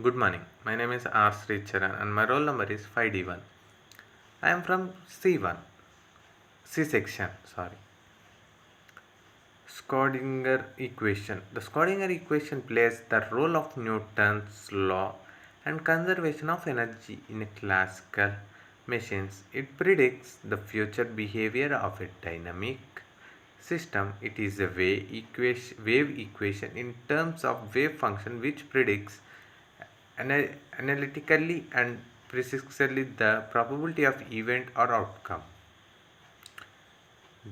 Good morning. My name is R. Sricharan and my roll number is 5D1. I am from C1, C section, sorry. Schrodinger equation. The Schrodinger equation plays the role of Newton's law and conservation of energy in classical machines. It predicts the future behavior of a dynamic system. It is a wave equation in terms of wave function which predicts analytically and precisely the probability of event or outcome.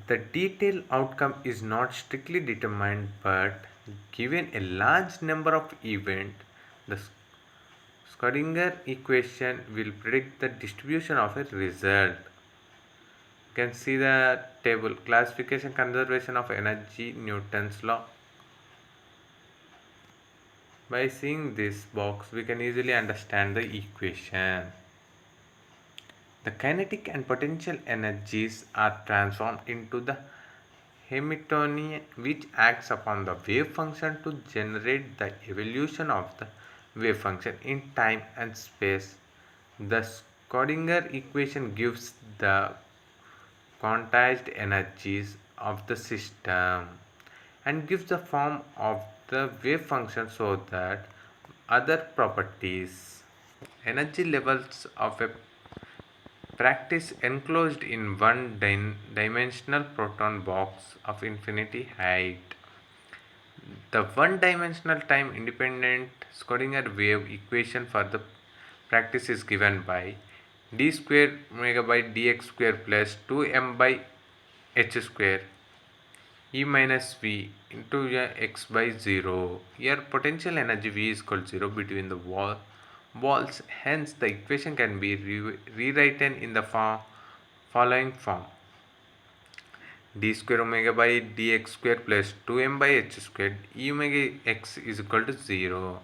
The detailed outcome is not strictly determined, but given a large number of events, the Schrodinger equation will predict the distribution of a result. You can see the table: classification, conservation of energy, Newton's law. By seeing this box, we can easily understand the equation. The kinetic and potential energies are transformed into the Hamiltonian, which acts upon the wave function to generate the evolution of the wave function in time and space. The Schrodinger equation gives the quantized energies of the system and gives the form of the wave function so that other properties. Energy levels of a practice enclosed in one dimensional proton box of infinity height. The one-dimensional time-independent Schrodinger wave equation for the practice is given by d square omega by dx square plus 2m by h square E minus V into x by 0. Here potential energy V is equal to 0 between the walls. Hence the equation can be rewritten in the following form: d square omega by dx square plus 2m by h squared E omega x is equal to 0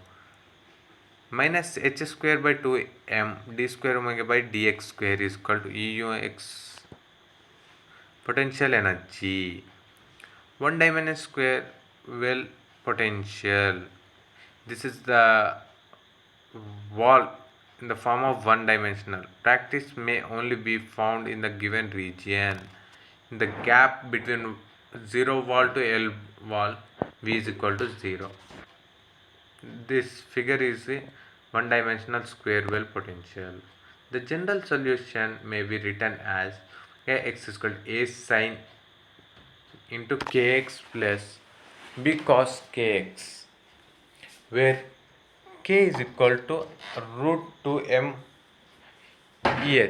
minus h square by 2m d square omega by dx square is equal to E u x potential energy. One dimensional square well potential. This is the wall in the form of one dimensional. Practice may only be found in the given region. In the gap between 0 wall to L wall, V is equal to 0. This figure is a one dimensional square well potential. The general solution may be written as Ax is equal to A sine into kx plus b cos kx, where k is equal to root 2m eh,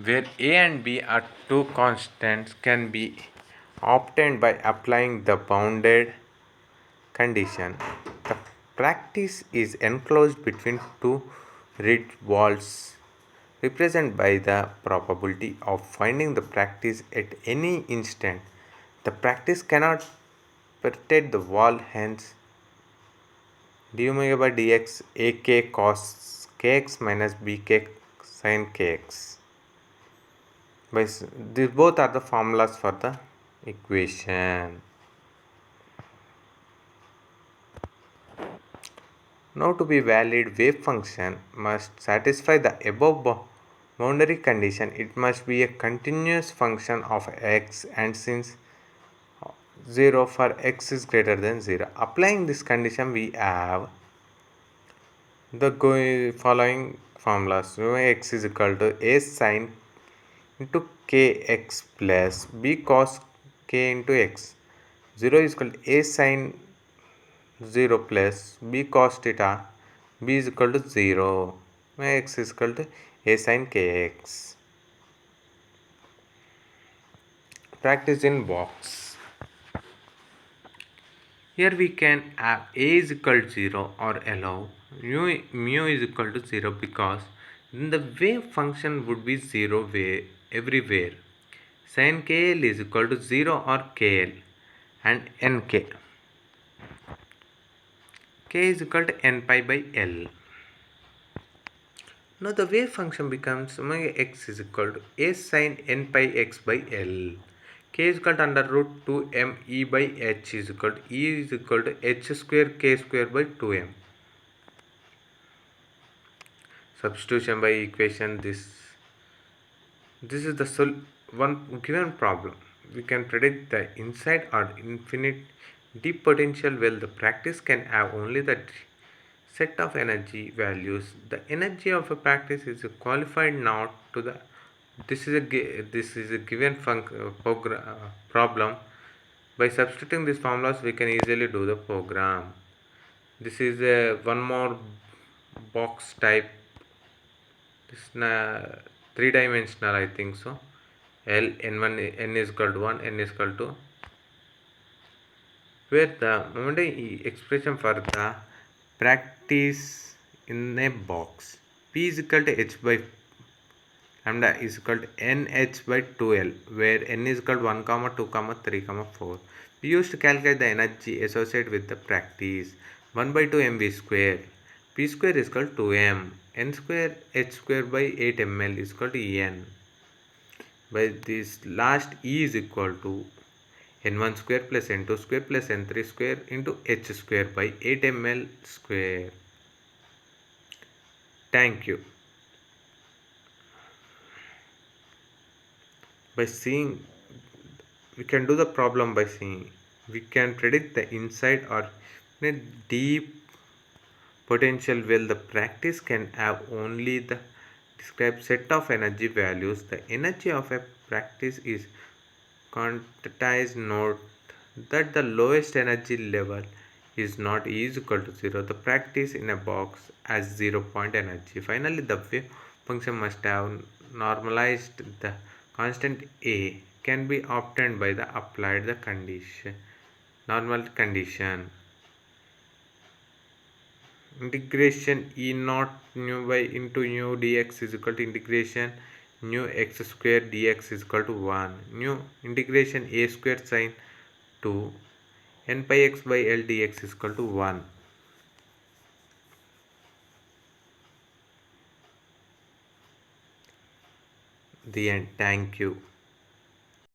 where a and b are two constants can be obtained by applying the bounded condition. The practice is enclosed between two ridge walls represented by the probability of finding the practice at any instant. The practice cannot penetrate the wall, hence d omega by dx ak cos kx minus bk sin kx. These both are the formulas for the equation. Now to be valid, wave function must satisfy the above boundary condition. It must be a continuous function of x, and since 0 for x is greater than 0. Applying this condition, we have the following formulas. X is equal to a sine into kx plus b cos k into x. 0 is equal to a sine 0 plus b cos theta. B is equal to 0. X is equal to a sine kx. Practice in box. Here we can have a is equal to 0 or allow mu is equal to 0 because then the wave function would be 0 everywhere. Sin kl is equal to 0 or kl and nk. K is equal to n pi by L. Now the wave function becomes omega x is equal to a sin n pi x by L. K is equal to under root 2m E by H is equal to E is equal to H square K square by 2m. Substitution by equation. This is the one given problem. We can predict the inside or infinite deep potential. Well, the practice can have only the set of energy values. The energy of a practice is qualified not to the. This is a given problem. By substituting these formulas, we can easily do the program. This is a one more box type. This three-dimensional, I think so. L n1 n is equal to 1, n is equal to, where the momentary expression for the practice in a box. P is equal to h by lambda is equal to nh by 2l, where n is equal to 1 comma 2 comma 3 comma 4. We used to calculate the energy associated with the practice. 1 by 2 mv square. P square is equal to 2m. N square h square by 8 ml is equal to n. By this last E is equal to n1 square plus n2 square plus n3 square into h square by 8 ml square. Thank you. By seeing, we can do the problem by seeing. We can predict the inside or deep potential. Well, the practice can have only the described set of energy values. The energy of a practice is quantized. Note that the lowest energy level is not E is equal to 0. The practice in a box has 0 point energy. Finally, the wave function must have normalized. The constant A can be obtained by the applied the condition normal condition. Integration E naught nu by into nu dx is equal to integration nu x square dx is equal to 1. Nu integration a square sine 2 n pi x by l dx is equal to 1. The end. Thank you.